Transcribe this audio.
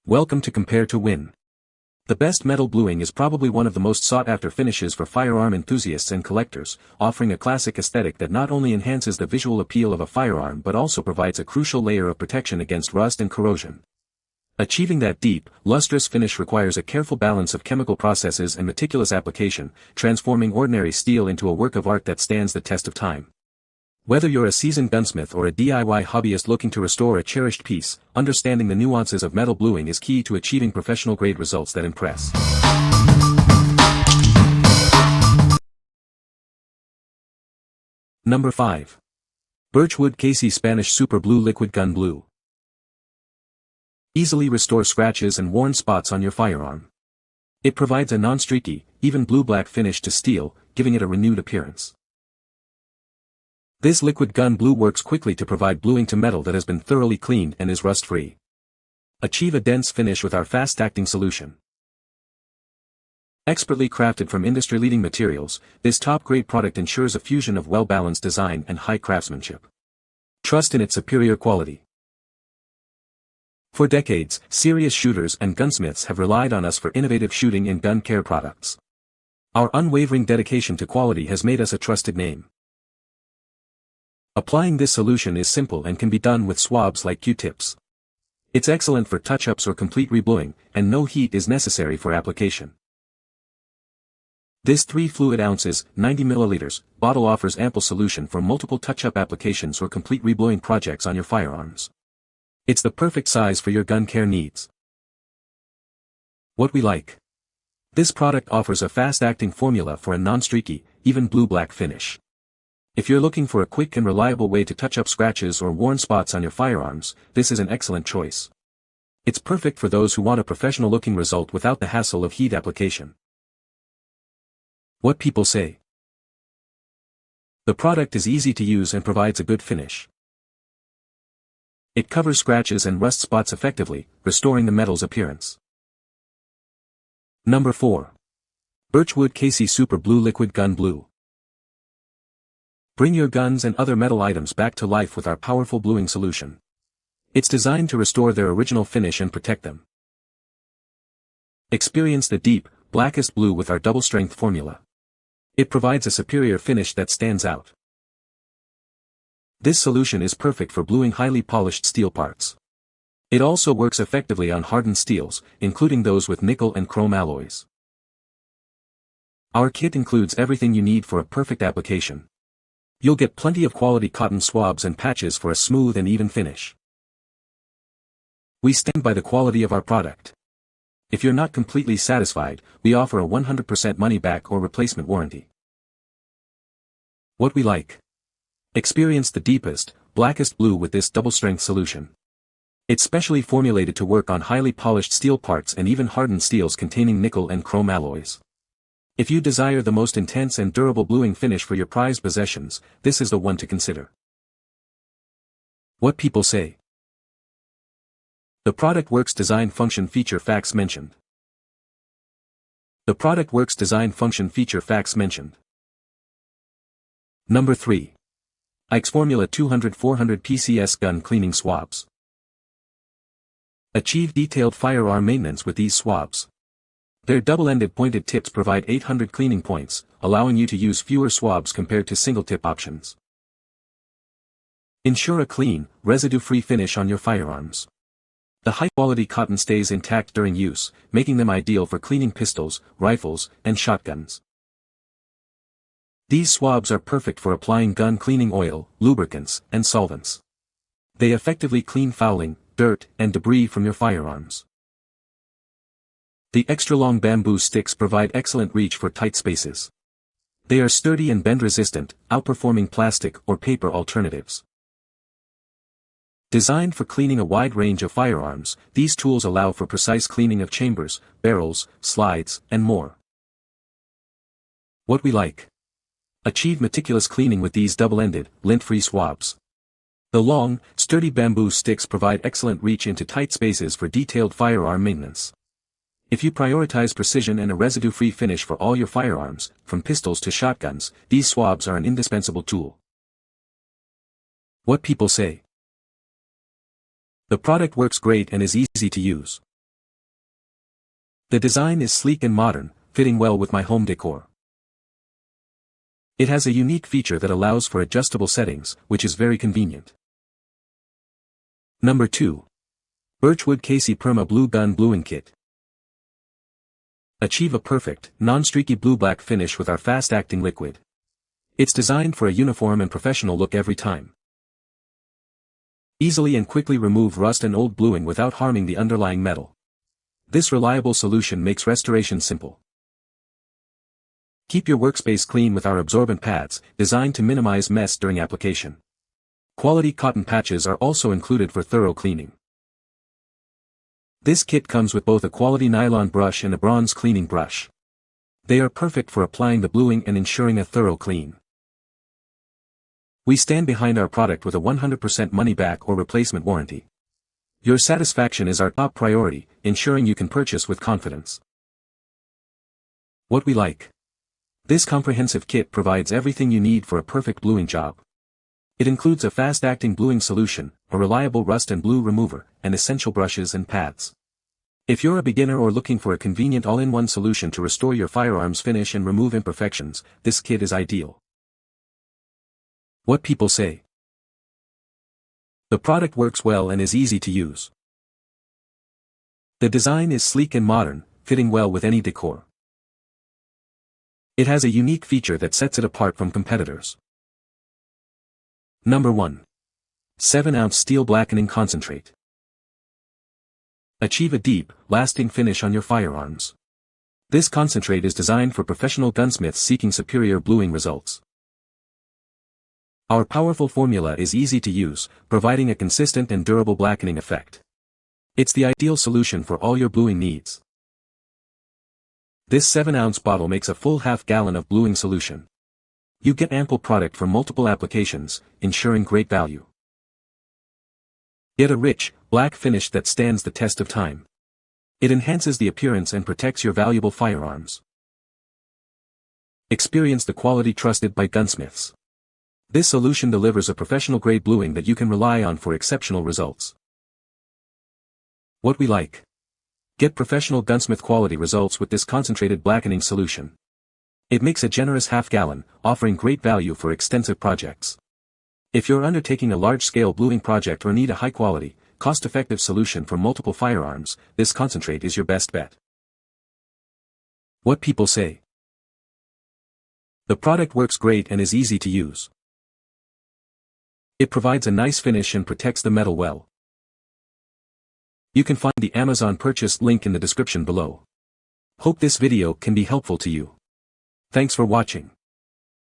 Welcome to Compare to Win. The best metal bluing is probably one of the most sought-after finishes for firearm enthusiasts and collectors, offering a classic aesthetic that not only enhances the visual appeal of a firearm but also provides a crucial layer of protection against rust and corrosion. Achieving that deep, lustrous finish requires a careful balance of chemical processes and meticulous application, transforming ordinary steel into a work of art that stands the test of time. Whether you're a seasoned gunsmith or a DIY hobbyist looking to restore a cherished piece, understanding the nuances of metal bluing is key to achieving professional-grade results that impress. Number 5. Birchwood KC Spanish Super Blue Liquid Gun Blue. Easily restore scratches and worn spots on your firearm. It provides a non-streaky, even blue-black finish to steel, giving it a renewed appearance. This liquid gun blue works quickly to provide bluing to metal that has been thoroughly cleaned and is rust-free. Achieve a dense finish with our fast-acting solution. Expertly crafted from industry-leading materials, this top-grade product ensures a fusion of well-balanced design and high craftsmanship. Trust in its superior quality. For decades, serious shooters and gunsmiths have relied on us for innovative shooting and gun care products. Our unwavering dedication to quality has made us a trusted name. Applying this solution is simple and can be done with swabs like Q-tips. It's excellent for touch-ups or complete rebluing, and no heat is necessary for application. This 3 fluid ounces, 90 milliliters, bottle offers ample solution for multiple touch-up applications or complete rebluing projects on your firearms. It's the perfect size for your gun care needs. What we like. This product offers a fast-acting formula for a non-streaky, even blue-black finish. If you're looking for a quick and reliable way to touch up scratches or worn spots on your firearms, this is an excellent choice. It's perfect for those who want a professional-looking result without the hassle of heat application. What people say. The product is easy to use and provides a good finish. It covers scratches and rust spots effectively, restoring the metal's appearance. Number 4. Birchwood KC Super Blue Liquid Gun Blue. Bring your guns and other metal items back to life with our powerful bluing solution. It's designed to restore their original finish and protect them. Experience the deep, blackest blue with our double-strength formula. It provides a superior finish that stands out. This solution is perfect for bluing highly polished steel parts. It also works effectively on hardened steels, including those with nickel and chrome alloys. Our kit includes everything you need for a perfect application. You'll get plenty of quality cotton swabs and patches for a smooth and even finish. We stand by the quality of our product. If you're not completely satisfied, we offer a 100% money-back or replacement warranty. What we like. Experience the deepest, blackest blue with this double-strength solution. It's specially formulated to work on highly polished steel parts and even hardened steels containing nickel and chrome alloys. If you desire the most intense and durable bluing finish for your prized possessions, this is the one to consider. What people say. The product works design function feature facts mentioned. The product works design function feature facts mentioned. Number 3. Eyxformula 200-400 PCS Gun Cleaning Swabs. Achieve detailed firearm maintenance with these swabs. Their double-ended pointed tips provide 800 cleaning points, allowing you to use fewer swabs compared to single-tip options. Ensure a clean, residue-free finish on your firearms. The high-quality cotton stays intact during use, making them ideal for cleaning pistols, rifles, and shotguns. These swabs are perfect for applying gun cleaning oil, lubricants, and solvents. They effectively clean fouling, dirt, and debris from your firearms. The extra-long bamboo sticks provide excellent reach for tight spaces. They are sturdy and bend-resistant, outperforming plastic or paper alternatives. Designed for cleaning a wide range of firearms, these tools allow for precise cleaning of chambers, barrels, slides, and more. What we like. Achieve meticulous cleaning with these double-ended, lint-free swabs. The long, sturdy bamboo sticks provide excellent reach into tight spaces for detailed firearm maintenance. If you prioritize precision and a residue-free finish for all your firearms, from pistols to shotguns, these swabs are an indispensable tool. What people say. The product works great and is easy to use. The design is sleek and modern, fitting well with my home decor. It has a unique feature that allows for adjustable settings, which is very convenient. Number 2. Birchwood KC Perma Blue Gun Bluing Kit. Achieve a perfect, non-streaky blue-black finish with our fast-acting liquid. It's designed for a uniform and professional look every time. Easily and quickly remove rust and old bluing without harming the underlying metal. This reliable solution makes restoration simple. Keep your workspace clean with our absorbent pads, designed to minimize mess during application. Quality cotton patches are also included for thorough cleaning. This kit comes with both a quality nylon brush and a bronze cleaning brush. They are perfect for applying the bluing and ensuring a thorough clean. We stand behind our product with a 100% money-back or replacement warranty. Your satisfaction is our top priority, ensuring you can purchase with confidence. What we like. This comprehensive kit provides everything you need for a perfect bluing job. It includes a fast-acting bluing solution, a reliable rust and blue remover, and essential brushes and pads. If you're a beginner or looking for a convenient all-in-one solution to restore your firearm's finish and remove imperfections, this kit is ideal. What people say. The product works well and is easy to use. The design is sleek and modern, fitting well with any decor. It has a unique feature that sets it apart from competitors. Number 1. 7-ounce steel blackening concentrate. Achieve a deep, lasting finish on your firearms. This concentrate is designed for professional gunsmiths seeking superior bluing results. Our powerful formula is easy to use, providing a consistent and durable blackening effect. It's the ideal solution for all your bluing needs. This 7-ounce bottle makes a full half-gallon of bluing solution. You get ample product for multiple applications, ensuring great value. Get a rich, black finish that stands the test of time. It enhances the appearance and protects your valuable firearms. Experience the quality trusted by gunsmiths. This solution delivers a professional-grade bluing that you can rely on for exceptional results. What we like. Get professional gunsmith quality results with this concentrated blackening solution. It makes a generous half-gallon, offering great value for extensive projects. If you're undertaking a large-scale bluing project or need a high-quality, cost-effective solution for multiple firearms, this concentrate is your best bet. What people say. The product works great and is easy to use. It provides a nice finish and protects the metal well. You can find the Amazon purchase link in the description below. Hope this video can be helpful to you. Thanks for watching.